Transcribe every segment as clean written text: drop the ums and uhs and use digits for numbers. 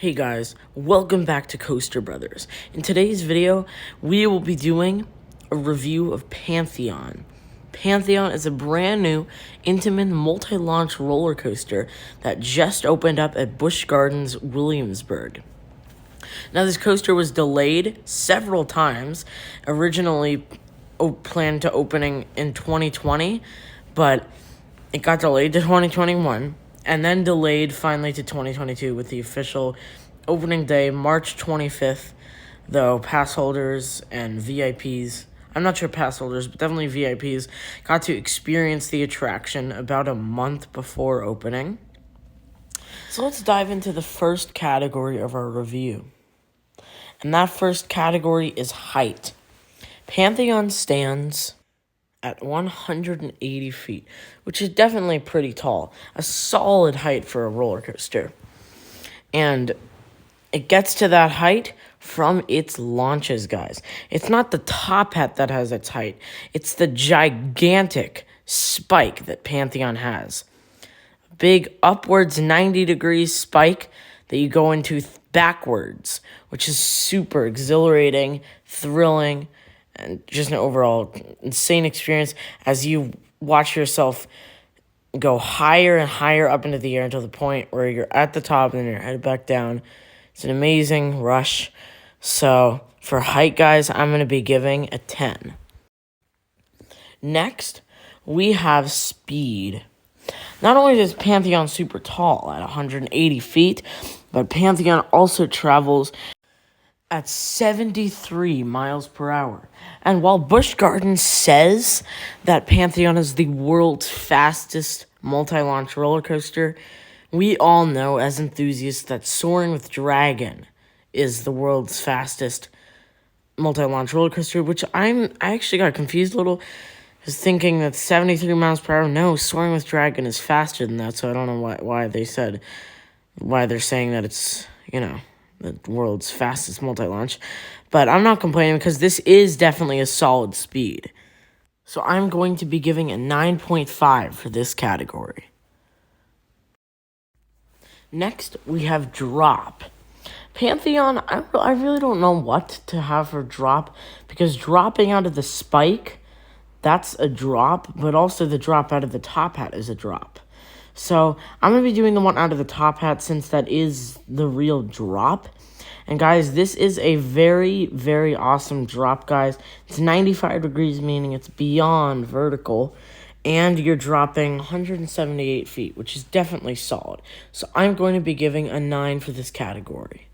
Hey guys, welcome back to Coaster Brothers. In today's video, we will be doing a review of Pantheon. Pantheon is a brand new Intamin multi-launch roller coaster that just opened up at Busch Gardens Williamsburg. Now this coaster was delayed several times, originally planned to opening in 2020, but it got delayed to 2021. And then delayed finally to 2022 with the official opening day, March 25th, though pass holders and VIPs, I'm not sure pass holders, but definitely VIPs, got to experience the attraction about a month before opening. So let's dive into the first category of our review. And that first category is height. Pantheon stands at 180 feet, which is definitely pretty tall. A solid height for a roller coaster. And it gets to that height from its launches, guys. It's not the top hat that has its height. It's the gigantic spike that Pantheon has. Big upwards 90-degree spike that you go into backwards, which is super exhilarating, thrilling, and just an overall insane experience as you watch yourself go higher and higher up into the air until the point where you're at the top and then you're headed back down. It's an amazing rush. So for height, guys, I'm going to be giving a 10. Next, we have speed. Not only is Pantheon super tall at 180 feet, but Pantheon also travels at 73 miles per hour. And while Busch Gardens says that Pantheon is the world's fastest multi-launch roller coaster, we all know as enthusiasts that Soaring with Dragon is the world's fastest multi-launch roller coaster, which I actually got confused a little. I was thinking that 73 miles per hour. No, Soaring with Dragon is faster than that, so I don't know why they're saying that it's, the world's fastest multi-launch. But I'm not complaining because this is definitely a solid speed. So I'm going to be giving a 9.5 for this category. Next, we have drop. Pantheon, I really don't know what to have for drop, because dropping out of the spike, that's a drop, but also the drop out of the top hat is a drop. So I'm going to be doing the one out of the top hat since that is the real drop. And guys, this is a very, very awesome drop, guys. It's 95 degrees, meaning it's beyond vertical. And you're dropping 178 feet, which is definitely solid. So I'm going to be giving a 9 for this category.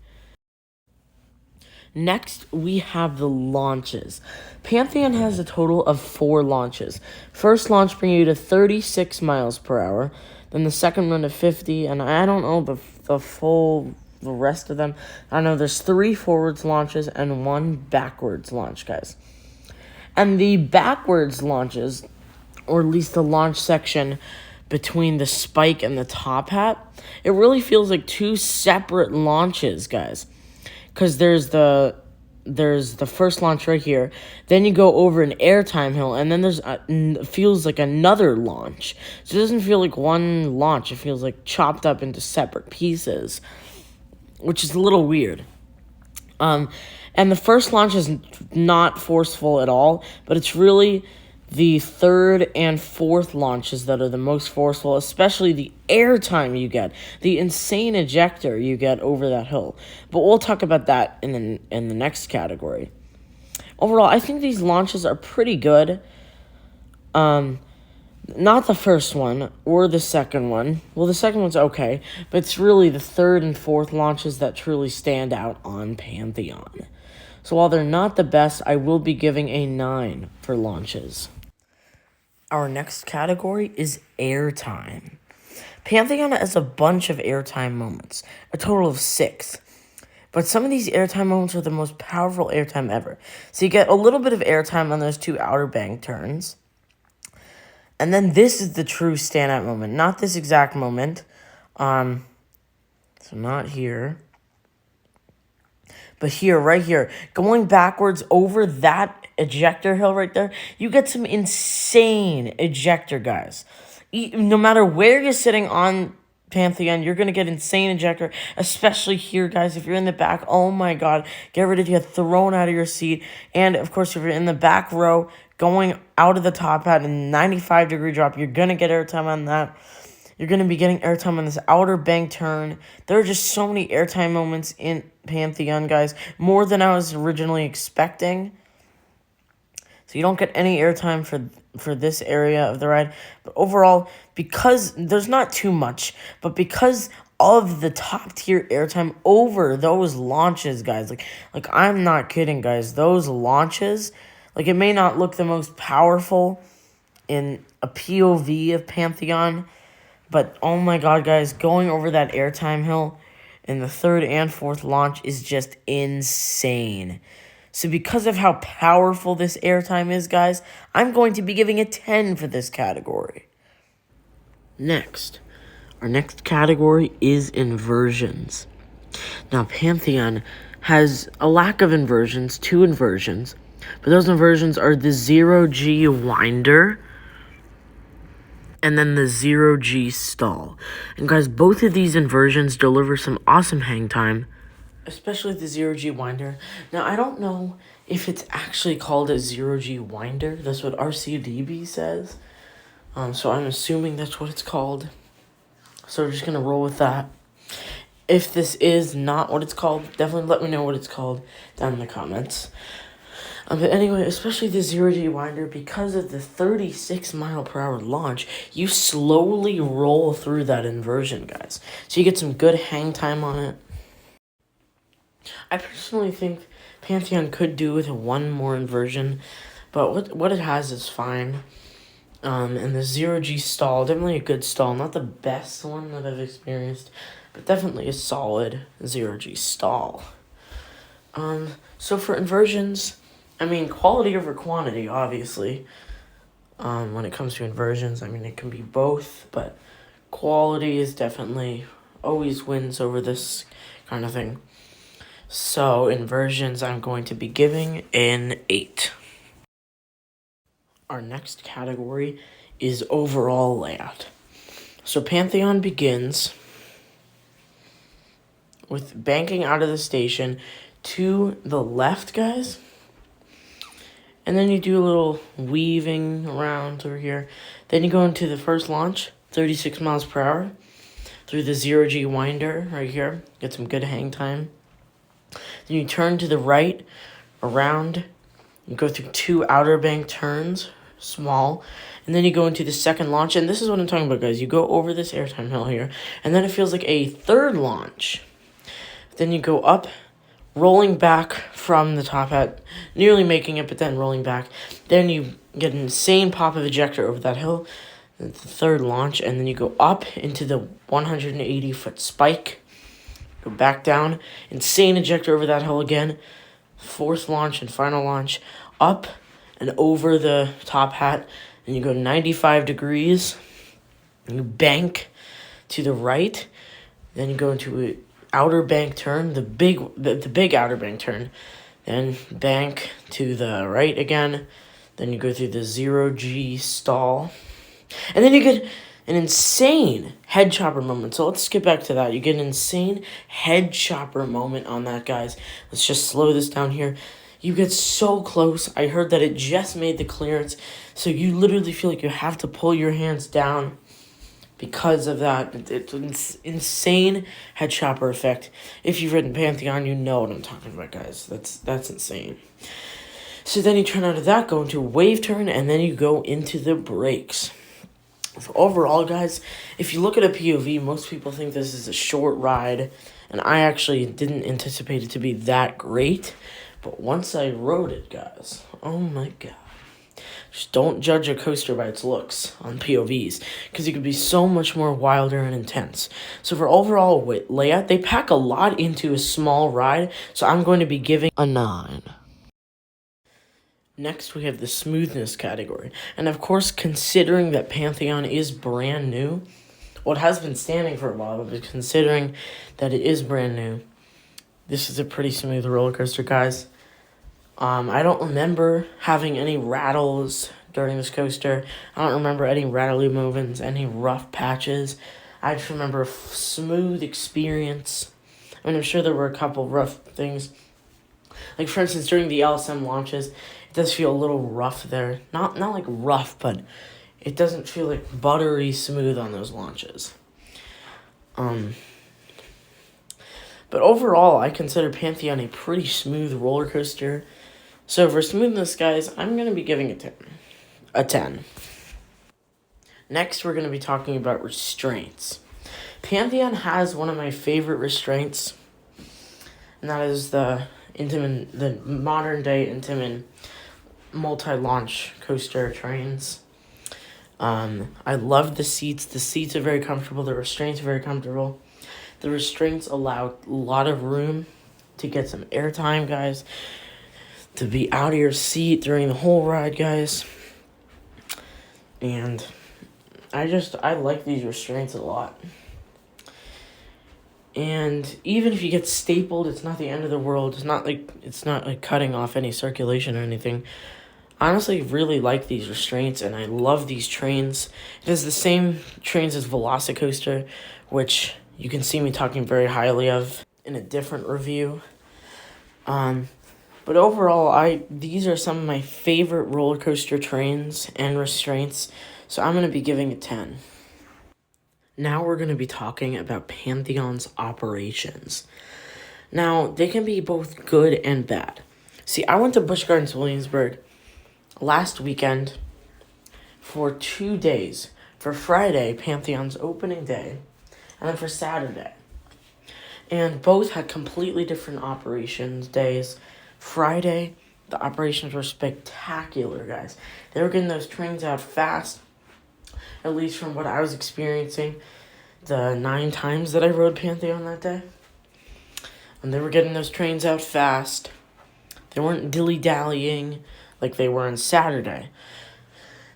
Next, we have the launches. Pantheon has a total of 4 launches. First launch brings you to 36 miles per hour. Then the second one to 50, and I don't know the rest of them. I know there's 3 forwards launches and 1 backwards launch, guys. And the backwards launches, or at least the launch section between the spike and the top hat, it really feels like 2 separate launches, guys. Because there's the first launch right here, then you go over an Airtime hill, and then feels like another launch. So it doesn't feel like one launch, it feels like chopped up into separate pieces, which is a little weird. And the first launch is not forceful at all, but it's really the third and fourth launches that are the most forceful, especially the airtime you get, the insane ejector you get over that hill. But we'll talk about that in the next category. Overall, I think these launches are pretty good. Not the first one or the second one. Well, the second one's okay, but it's really the third and fourth launches that truly stand out on Pantheon. So while they're not the best, I will be giving a 9 for launches. Our next category is airtime. Pantheon has a bunch of airtime moments, a total of 6. But some of these airtime moments are the most powerful airtime ever. So you get a little bit of airtime on those 2 outer bank turns. And then this is the true standout moment. Not this exact moment. So not here. But here, right here, going backwards over that ejector hill right there, you get some insane ejector, guys. No matter where you're sitting on Pantheon, you're going to get insane ejector, especially here, guys. If you're in the back, oh my god, get ready to get thrown out of your seat. And, of course, if you're in the back row, going out of the top hat in 95-degree drop, you're going to get airtime on that. You're going to be getting airtime on this outer bank turn. There are just so many airtime moments in Pantheon, guys, more than I was originally expecting. So you don't get any airtime for this area of the ride. But overall, because there's not too much, but because of the top tier airtime over those launches, guys, like I'm not kidding, guys, those launches, like it may not look the most powerful in a POV of Pantheon, but oh my god, guys, going over that airtime hill in the third and fourth launch is just insane. So because of how powerful this airtime is, guys, I'm going to be giving a 10 for this category. Next, our next category is inversions. Now, Pantheon has a lack of inversions, 2 inversions, but those inversions are the 0G winder and then the 0G stall. And guys, both of these inversions deliver some awesome hang time, especially the 0G winder. Now, I don't know if it's actually called a 0G winder. That's what RCDB says. So I'm assuming that's what it's called. So we're just going to roll with that. If this is not what it's called, definitely let me know what it's called down in the comments. But anyway, especially the 0G winder, because of the 36-mile-per-hour launch, you slowly roll through that inversion, guys. So you get some good hang time on it. I personally think Pantheon could do with one more inversion, but what it has is fine. And the 0G stall, definitely a good stall. Not the best one that I've experienced, but definitely a solid 0G stall. So for inversions, I mean, quality over quantity, obviously. When it comes to inversions, I mean, it can be both, but quality is definitely always wins over this kind of thing. So, inversions, I'm going to be giving an 8. Our next category is overall layout. So, Pantheon begins with banking out of the station to the left, guys. And then you do a little weaving around over here. Then you go into the first launch, 36 miles per hour, through the 0G winder right here. Get some good hang time. Then you turn to the right, around, you go through 2 outer bank turns, small, and then you go into the second launch, and this is what I'm talking about, guys. You go over this airtime hill here, and then it feels like a third launch. Then you go up, rolling back from the top hat, nearly making it, but then rolling back. Then you get an insane pop of ejector over that hill, the third launch, and then you go up into the 180-foot spike. Go back down, insane ejector over that hill again, fourth launch and final launch, up and over the top hat, and you go 95 degrees, and you bank to the right, then you go into an outer bank turn, the big outer bank turn, then bank to the right again, then you go through the 0G stall, and then you get an insane head chopper moment. So let's skip back to that. You get an insane head chopper moment on that, guys. Let's just slow this down here. You get so close. I heard that it just made the clearance. So you literally feel like you have to pull your hands down because of that. It's insane head chopper effect. If you've ridden Pantheon, you know what I'm talking about, guys. That's insane. So then you turn out of that, go into a wave turn, and then you go into the brakes. So overall, guys, if you look at a POV, most people think this is a short ride, and I actually didn't anticipate it to be that great, but once I rode it, guys, oh my god. Just don't judge a coaster by its looks on POVs, because it could be so much more wilder and intense. So for overall layout, they pack a lot into a small ride, so I'm going to be giving a 9. Next, we have the smoothness category. And of course, considering that Pantheon is brand new, well, it has been standing for a while, but considering that it is brand new, this is a pretty smooth roller coaster, guys. I don't remember having any rattles during this coaster. I don't remember any rattly movements, any rough patches. I just remember a smooth experience. I mean, I'm sure there were a couple rough things. Like, for instance, during the LSM launches, it does feel a little rough there. Not like rough, but it doesn't feel like buttery smooth on those launches. But overall, I consider Pantheon a pretty smooth roller coaster. So for smoothness, guys, I'm going to be giving it a 10. Next, we're going to be talking about Restraints. Pantheon has one of my favorite restraints, and that is the Intamin, the modern-day Intamin multi-launch coaster trains. I love the seats. The seats are very comfortable. The restraints are very comfortable. The restraints allow a lot of room to get some airtime, guys. To be out of your seat during the whole ride, guys. And I like these restraints a lot. And even if you get stapled, it's not the end of the world. It's not like cutting off any circulation or anything. I honestly really like these restraints, and I love these trains. It has the same trains as Velocicoaster, which you can see me talking very highly of in a different review. But overall, these are some of my favorite roller coaster trains and restraints, so I'm going to be giving it 10. Now we're going to be talking about Pantheon's operations. Now, they can be both good and bad. See, I went to Busch Gardens Williamsburg last weekend for 2 days. For Friday, Pantheon's opening day, and then for Saturday. And both had completely different operations days. Friday, the operations were spectacular, guys. They were getting those trains out fast, at least from what I was experiencing the 9 times that I rode Pantheon that day. And they were getting those trains out fast. They weren't dilly-dallying like they were on Saturday.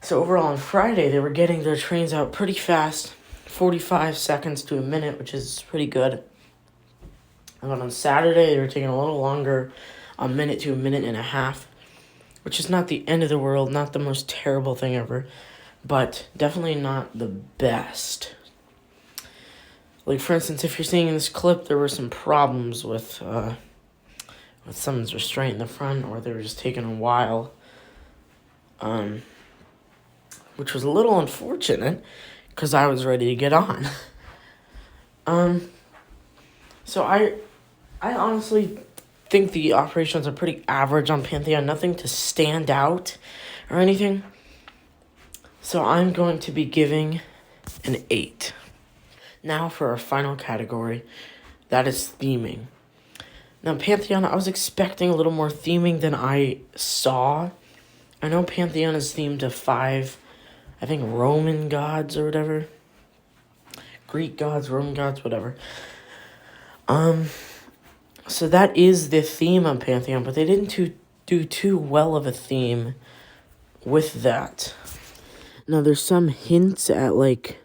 So overall, on Friday, they were getting their trains out pretty fast, 45 seconds to a minute, which is pretty good. And then on Saturday, they were taking a little longer, a minute to a minute and a half, which is not the end of the world, not the most terrible thing ever, but definitely not the best. Like, for instance, if you're seeing in this clip, there were some problems with someone's restraint in the front, or they were just taking a while, which was a little unfortunate, because I was ready to get on. So I honestly think the operations are pretty average on Pantheon, nothing to stand out or anything. So I'm going to be giving an 8. Now for our final category, that is theming. Now, Pantheon, I was expecting a little more theming than I saw. I know Pantheon is themed to 5, I think, Roman gods or whatever. Greek gods, Roman gods, whatever. So that is the theme on Pantheon, but they didn't do too well of a theme with that. Now, there's some hints at, like,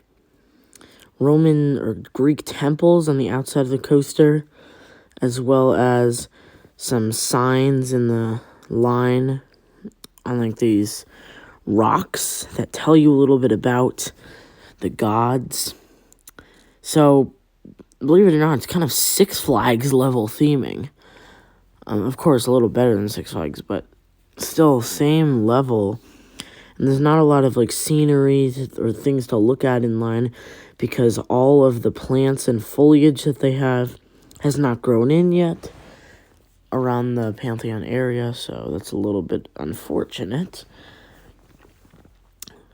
Roman or Greek temples on the outside of the coaster, as well as some signs in the line on, like, these rocks that tell you a little bit about the gods. So, believe it or not, it's kind of Six Flags level theming. Of course, a little better than Six Flags, but still same level. And there's not a lot of, like, scenery or things to look at in line, because all of the plants and foliage that they have has not grown in yet around the Pantheon area, so that's a little bit unfortunate.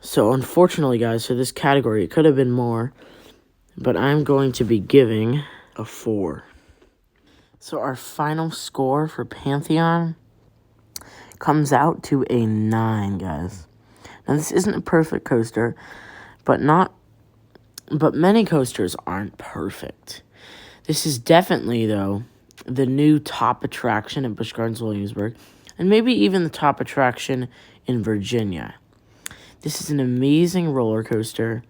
So, unfortunately, guys, for this category, it could have been more, but I'm going to be giving a 4. So, our final score for Pantheon comes out to a 9, guys. Now, this isn't a perfect coaster, but many coasters aren't perfect. This is definitely, though, the new top attraction at Busch Gardens Williamsburg, and maybe even the top attraction in Virginia. This is an amazing roller coaster.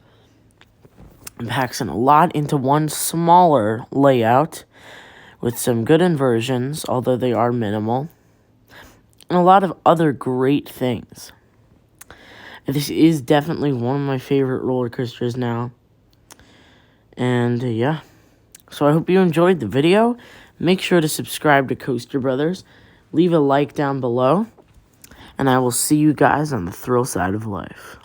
It packs in a lot into one smaller layout with some good inversions, although they are minimal, and a lot of other great things. This is definitely one of my favorite roller coasters now. And yeah, so I hope you enjoyed the video. Make sure to subscribe to Coaster Brothers. Leave a like down below. And I will see you guys on the thrill side of life.